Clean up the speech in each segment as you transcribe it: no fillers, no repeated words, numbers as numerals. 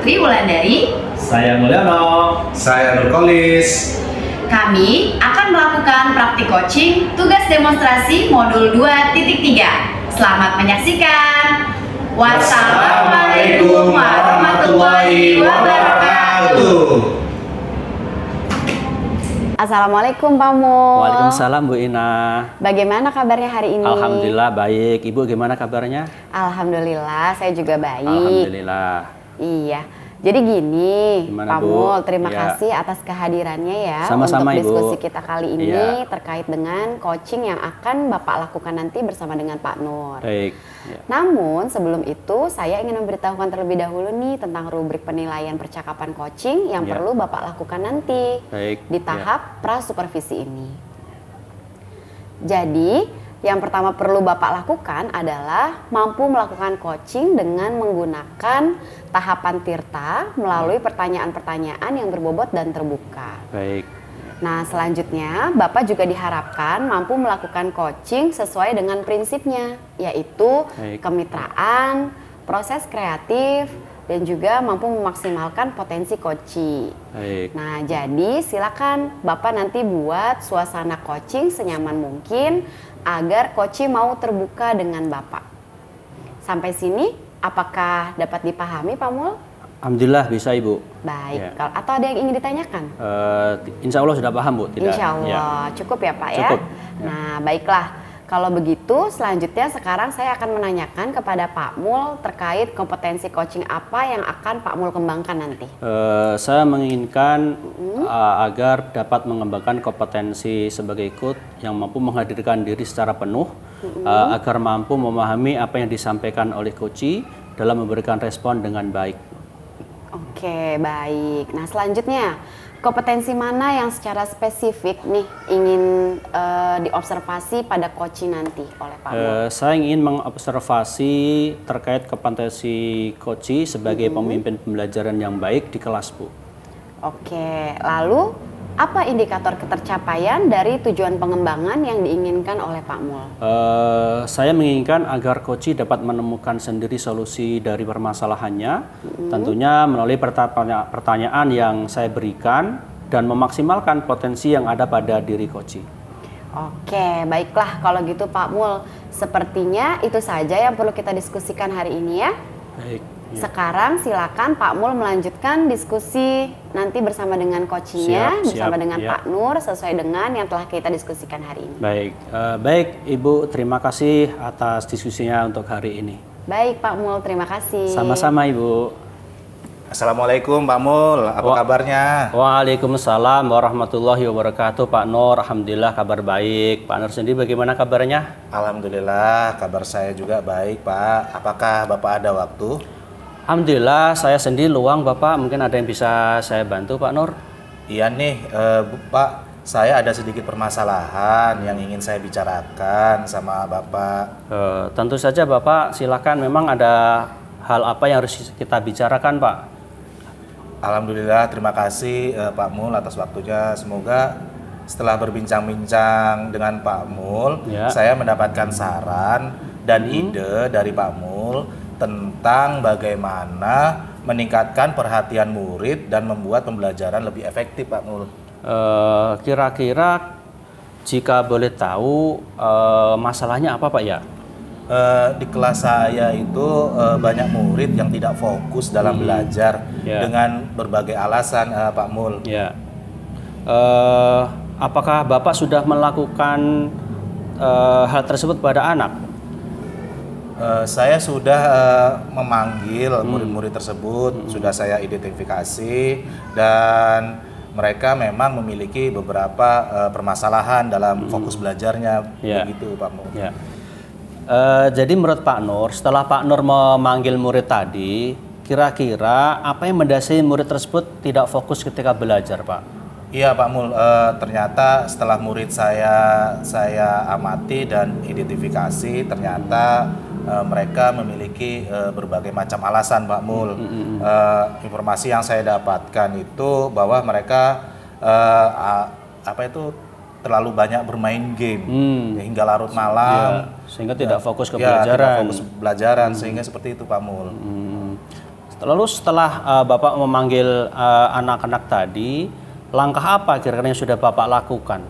Putri Wulandari. Saya Mulyono. Saya Nurkolis. Kami akan melakukan praktik coaching tugas demonstrasi modul 2.3. Selamat menyaksikan. Wassalamualaikum warahmatullahi wabarakatuh. Assalamualaikum Pak Mul. Waalaikumsalam Bu Ina. Bagaimana kabarnya hari ini? Alhamdulillah baik. Ibu gimana kabarnya? Alhamdulillah, saya juga baik. Alhamdulillah. Iya. Jadi gini, Gimana, Pak Bu? Mul, terima Iya. kasih atas kehadirannya ya Sama-sama, untuk Ibu. diskusi kita kali ini Iya. terkait dengan coaching yang akan Bapak lakukan nanti bersama dengan Pak Nur. Baik. Ya. Namun sebelum itu saya ingin memberitahukan terlebih dahulu nih tentang rubrik penilaian percakapan coaching yang Ya. perlu Bapak lakukan nanti Baik. di tahap prasupervisi ini. Jadi, yang pertama perlu Bapak lakukan adalah mampu melakukan coaching dengan menggunakan tahapan tirta melalui pertanyaan-pertanyaan yang berbobot dan terbuka. Baik. Nah, selanjutnya Bapak juga diharapkan mampu melakukan coaching sesuai dengan prinsipnya, yaitu Baik. kemitraan, proses kreatif, dan juga mampu memaksimalkan potensi coaching. Baik. Nah, jadi silakan Bapak nanti buat suasana coaching senyaman mungkin agar coaching mau terbuka dengan Bapak. Sampai sini, apakah dapat dipahami, Pak Mul? Alhamdulillah bisa Ibu. Baik, Ya. atau ada yang ingin ditanyakan? Insya Allah sudah paham Bu. Tidak? Insya Allah, Ya. cukup ya Pak ya? Cukup. Nah, baiklah. Kalau begitu, selanjutnya sekarang saya akan menanyakan kepada Pak Mul terkait kompetensi coaching apa yang akan Pak Mul kembangkan nanti. Saya menginginkan agar dapat mengembangkan kompetensi sebagai coach yang mampu menghadirkan diri secara penuh, agar mampu memahami apa yang disampaikan oleh coachee dalam memberikan respon dengan baik. Oke, baik. Nah, selanjutnya, kompetensi mana yang secara spesifik nih ingin diobservasi pada coaching nanti oleh Pak Mul? Saya ingin mengobservasi terkait kompetensi coachee sebagai pemimpin pembelajaran yang baik di kelas, Bu. Oke, lalu apa indikator ketercapaian dari tujuan pengembangan yang diinginkan oleh Pak Mul? Saya menginginkan agar coachee dapat menemukan sendiri solusi dari permasalahannya, tentunya melalui pertanyaan yang saya berikan dan memaksimalkan potensi yang ada pada diri coachee. Oke, baiklah kalau gitu Pak Mul. Sepertinya itu saja yang perlu kita diskusikan hari ini ya. Baik. Ya. Sekarang silakan Pak Mul melanjutkan diskusi nanti bersama dengan coachingnya, Siap, bersama siap, dengan ya. Pak Nur sesuai dengan yang telah kita diskusikan hari ini. Baik, baik Ibu, terima kasih atas diskusinya untuk hari ini. Baik Pak Mul, terima kasih. Sama-sama Ibu. Assalamualaikum Pak Mul, apa kabarnya? Waalaikumsalam warahmatullahi wabarakatuh. Pak Nur, alhamdulillah kabar baik. Pak Nur sendiri bagaimana kabarnya? Alhamdulillah, kabar saya juga baik Pak. Apakah Bapak ada waktu? Alhamdulillah saya sendiri luang Bapak, mungkin ada yang bisa saya bantu Pak Nur? Iya nih, Pak. Saya ada sedikit permasalahan yang ingin saya bicarakan sama Bapak. Tentu saja Bapak, silakan. Memang ada hal apa yang harus kita bicarakan Pak? Alhamdulillah, terima kasih Pak Mul atas waktunya. Semoga setelah berbincang-bincang dengan Pak Mul, Ya. saya mendapatkan saran dan ide dari Pak Mul tentang bagaimana meningkatkan perhatian murid dan membuat pembelajaran lebih efektif, Pak Mul. Kira-kira jika boleh tahu masalahnya apa Pak ya? Di kelas saya itu banyak murid yang tidak fokus dalam belajar Ya. dengan berbagai alasan, Pak Mul. Ya. Apakah Bapak sudah melakukan hal tersebut pada anak? Saya sudah memanggil murid-murid tersebut, sudah saya identifikasi dan mereka memang memiliki beberapa permasalahan dalam fokus belajarnya, Ya. begitu Pak Mul. Ya. Jadi menurut Pak Nur, setelah Pak Nur memanggil murid tadi, kira-kira apa yang mendasari murid tersebut tidak fokus ketika belajar, Pak? Iya Pak Mul, ternyata setelah murid saya amati dan identifikasi, ternyata mereka memiliki berbagai macam alasan Pak Mul. Informasi yang saya dapatkan itu bahwa mereka terlalu banyak bermain game hingga larut malam, Sehingga tidak fokus ke tidak pelajaran. fokus belajaran, sehingga seperti itu Pak Mul. Lalu setelah Bapak memanggil anak-anak tadi, langkah apa kira-kira yang sudah Bapak lakukan?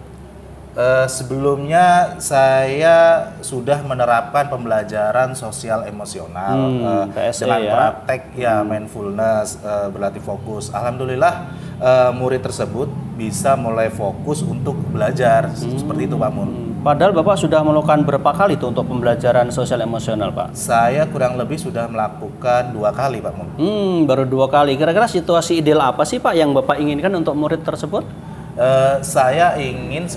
Sebelumnya saya sudah menerapkan pembelajaran sosial emosional PSE dengan ya. praktek mindfulness, berlatih fokus. Alhamdulillah murid tersebut bisa mulai fokus untuk belajar seperti itu Pak Mun. Padahal Bapak sudah melakukan berapa kali tuh untuk pembelajaran sosial emosional, Pak? Saya kurang lebih sudah melakukan 2 kali Pak Mun. Baru 2 kali. Kira-kira situasi ideal apa sih Pak yang Bapak inginkan untuk murid tersebut? Saya ingin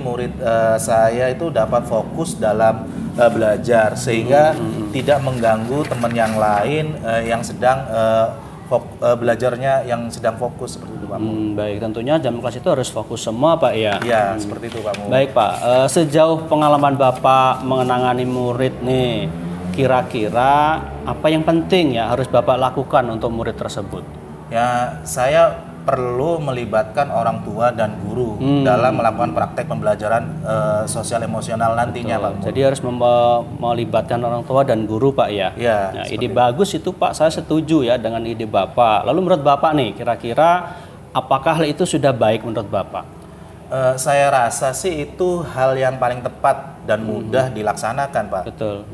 murid saya itu dapat fokus dalam belajar sehingga tidak mengganggu teman yang lain yang sedang belajarnya yang sedang fokus seperti itu Pak Mun. Baik, tentunya jam kelas itu harus fokus semua Pak ya. Iya, seperti itu Pak Mun. Baik Pak, sejauh pengalaman Bapak mengenangani murid nih, kira-kira apa yang penting ya harus Bapak lakukan untuk murid tersebut? Ya, saya perlu melibatkan orang tua dan guru dalam melakukan praktek pembelajaran sosial emosional nantinya Pak Mun. Jadi harus melibatkan orang tua dan guru Pak ya. Ya, Nah, ide bagus itu Pak, saya setuju ya dengan ide Bapak. Lalu menurut Bapak nih, kira-kira apakah hal itu sudah baik menurut Bapak? Saya rasa sih itu hal yang paling tepat dan mudah dilaksanakan Pak. Betul.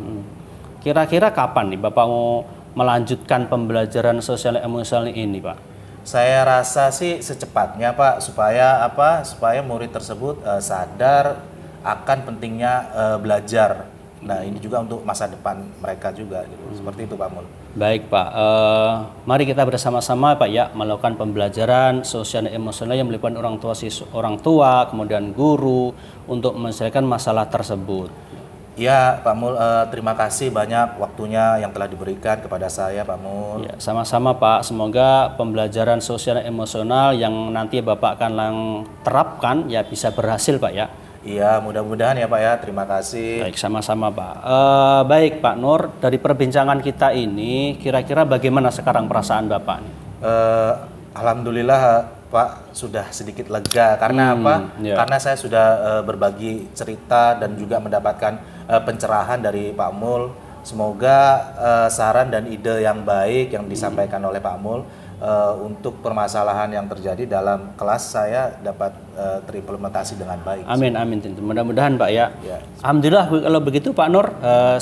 Kira-kira kapan nih Bapak mau melanjutkan pembelajaran sosial emosional ini Pak? Saya rasa sih secepatnya Pak, supaya murid tersebut sadar akan pentingnya belajar. Nah, ini juga untuk masa depan mereka juga gitu. Seperti itu Pak Mun. Baik Pak, mari kita bersama-sama Pak ya melakukan pembelajaran sosial emosional yang melibatkan orang tua, kemudian guru untuk menyelesaikan masalah tersebut. Ya Pak Mul, terima kasih banyak waktunya yang telah diberikan kepada saya Pak Mul. Ya, sama-sama Pak, semoga pembelajaran sosial emosional yang nanti Bapak akan terapkan ya bisa berhasil Pak ya. Iya, mudah-mudahan ya Pak ya, terima kasih. Baik, sama-sama Pak. Baik Pak Nur, dari perbincangan kita ini kira-kira bagaimana sekarang perasaan Bapak? Alhamdulillah Pak sudah sedikit lega karena apa? Ya. Karena saya sudah berbagi cerita dan juga mendapatkan pencerahan dari Pak Mul. Semoga saran dan ide yang baik yang disampaikan oleh Pak Mul untuk permasalahan yang terjadi dalam kelas saya dapat terimplementasi dengan baik. Amin, amin. Mudah-mudahan Pak ya. Ya. Alhamdulillah kalau begitu Pak Nur,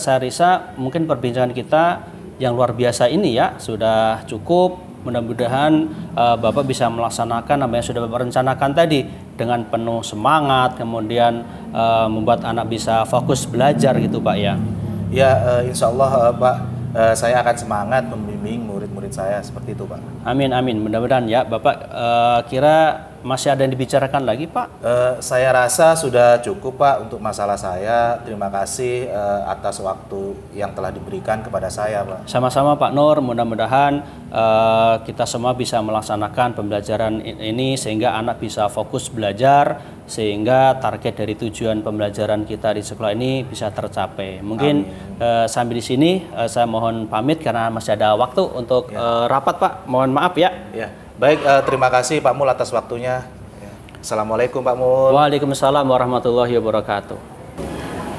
saya rasa mungkin perbincangan kita yang luar biasa ini ya sudah cukup. Mudah-mudahan Bapak bisa melaksanakan apa yang sudah Bapak rencanakan tadi dengan penuh semangat, kemudian membuat anak bisa fokus belajar gitu Pak ya. Ya, insya Allah Pak, saya akan semangat membimbing murid-murid saya seperti itu Pak. Amin, amin. Mudah-mudahan ya Bapak kira masih ada yang dibicarakan lagi Pak? Saya rasa sudah cukup Pak untuk masalah saya. Terima kasih atas waktu yang telah diberikan kepada saya Pak. Sama-sama Pak Nur, mudah-mudahan kita semua bisa melaksanakan pembelajaran ini sehingga anak bisa fokus belajar, sehingga target dari tujuan pembelajaran kita di sekolah ini bisa tercapai. Mungkin sampai di sini saya mohon pamit karena masih ada waktu untuk rapat Pak. Mohon maaf ya. Ya, baik, terima kasih Pak Mul atas waktunya. Assalamualaikum Pak Mul. Waalaikumsalam warahmatullahi wabarakatuh.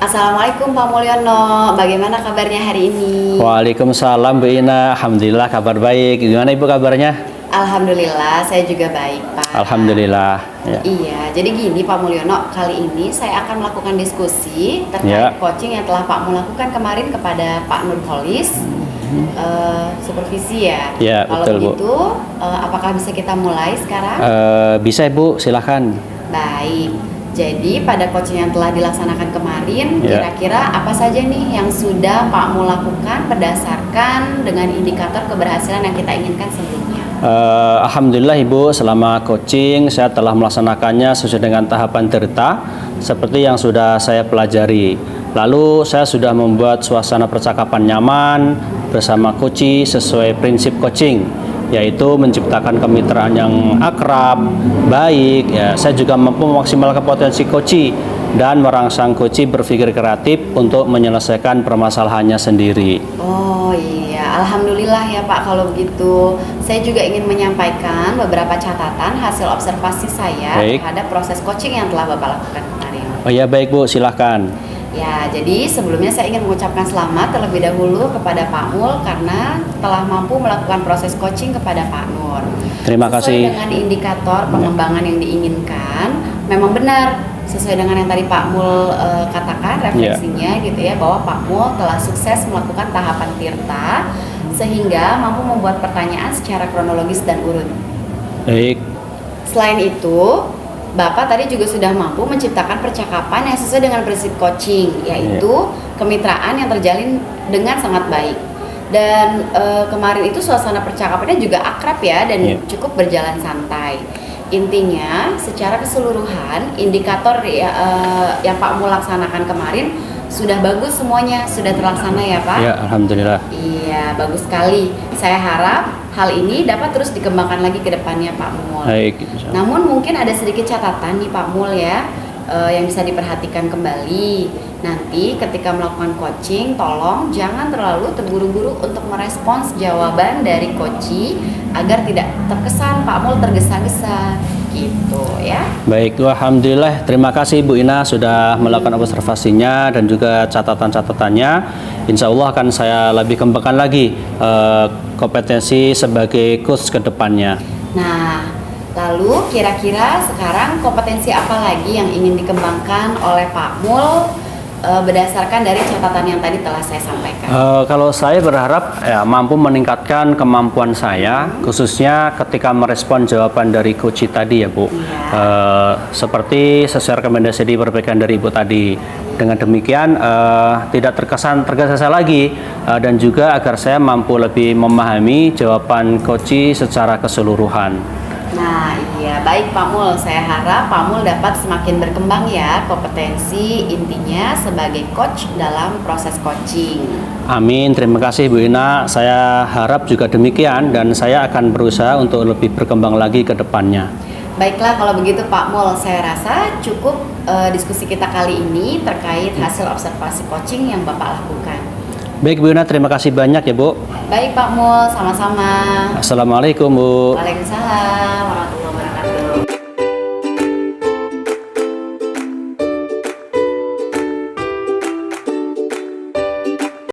Assalamualaikum Pak Mulyono, bagaimana kabarnya hari ini? Waalaikumsalam Bu Ina, alhamdulillah kabar baik. Gimana Ibu kabarnya? Alhamdulillah, saya juga baik Pak. Alhamdulillah. Ya. Iya, jadi gini Pak Mulyono, kali ini saya akan melakukan diskusi terkait coaching yang telah Pak Mul lakukan kemarin kepada Pak Nurholis, supervisi ya. Ya, kalau betul, Bu. begitu, apakah bisa kita mulai sekarang? Bisa Ibu, silahkan. Baik. Jadi pada coaching yang telah dilaksanakan kemarin, kira-kira apa saja nih yang sudah Pak Mul lakukan berdasarkan dengan indikator keberhasilan yang kita inginkan sebelumnya? Alhamdulillah Ibu, selama coaching saya telah melaksanakannya sesuai dengan tahapan cerita seperti yang sudah saya pelajari. Lalu saya sudah membuat suasana percakapan nyaman bersama coach sesuai prinsip coaching, yaitu menciptakan kemitraan yang akrab, baik. Ya, saya juga mampu memaksimalkan potensi coach dan merangsang coach berpikir kreatif untuk menyelesaikan permasalahannya sendiri. Oh iya, alhamdulillah ya Pak kalau begitu. Saya juga ingin menyampaikan beberapa catatan hasil observasi saya terhadap proses coaching yang telah Bapak lakukan kemarin. Oh iya baik Bu, silahkan. Ya, jadi sebelumnya saya ingin mengucapkan selamat terlebih dahulu kepada Pak Mul karena telah mampu melakukan proses coaching kepada Pak Nur. Terima Sesuai kasih. dengan indikator pengembangan yang diinginkan, memang benar sesuai dengan yang tadi Pak Mul katakan refleksinya gitu ya, bahwa Pak Mul telah sukses melakukan tahapan tirta sehingga mampu membuat pertanyaan secara kronologis dan urut. Baik. Selain itu, Bapak tadi juga sudah mampu menciptakan percakapan yang sesuai dengan prinsip coaching, yaitu kemitraan yang terjalin dengan sangat baik. Dan kemarin itu suasana percakapannya juga akrab ya dan cukup berjalan santai. Intinya, secara keseluruhan indikator yang Pak Mul laksanakan kemarin sudah bagus semuanya, sudah terlaksana ya Pak? Ya, alhamdulillah. Iya, bagus sekali. Saya harap hal ini dapat terus dikembangkan lagi ke depannya Pak Mul. Baik, insyaallah. Namun mungkin ada sedikit catatan nih Pak Mul ya, yang bisa diperhatikan kembali. Nanti ketika melakukan coaching, tolong jangan terlalu terburu-buru untuk merespons jawaban dari coachee agar tidak terkesan Pak Mul tergesa-gesa gitu ya. Baik, alhamdulillah. Terima kasih Bu Ina sudah melakukan observasinya dan juga catatan-catatannya. Insya Allah akan saya lebih kembangkan lagi kompetensi sebagai coach ke depannya. Nah, lalu kira-kira sekarang kompetensi apa lagi yang ingin dikembangkan oleh Pak Mul berdasarkan dari catatan yang tadi telah saya sampaikan? Kalau saya berharap ya mampu meningkatkan kemampuan saya, khususnya ketika merespon jawaban dari coach tadi ya Bu. Seperti sesuai rekomendasi diperbaikan dari Ibu tadi. Dengan demikian tidak terkesan tergesa-gesa lagi dan juga agar saya mampu lebih memahami jawaban coach secara keseluruhan. Nah iya, baik Pak Mul, saya harap Pak Mul dapat semakin berkembang ya kompetensi intinya sebagai coach dalam proses coaching. Amin, terima kasih Bu Ina. Saya harap juga demikian dan saya akan berusaha untuk lebih berkembang lagi ke depannya. Baiklah kalau begitu Pak Mul, saya rasa cukup diskusi kita kali ini terkait hasil observasi coaching yang Bapak lakukan. Baik Bu Ina, terima kasih banyak ya Bu. Baik Pak Mul, sama-sama. Assalamualaikum Bu. Waalaikumsalam warahmatullahi wabarakatuh.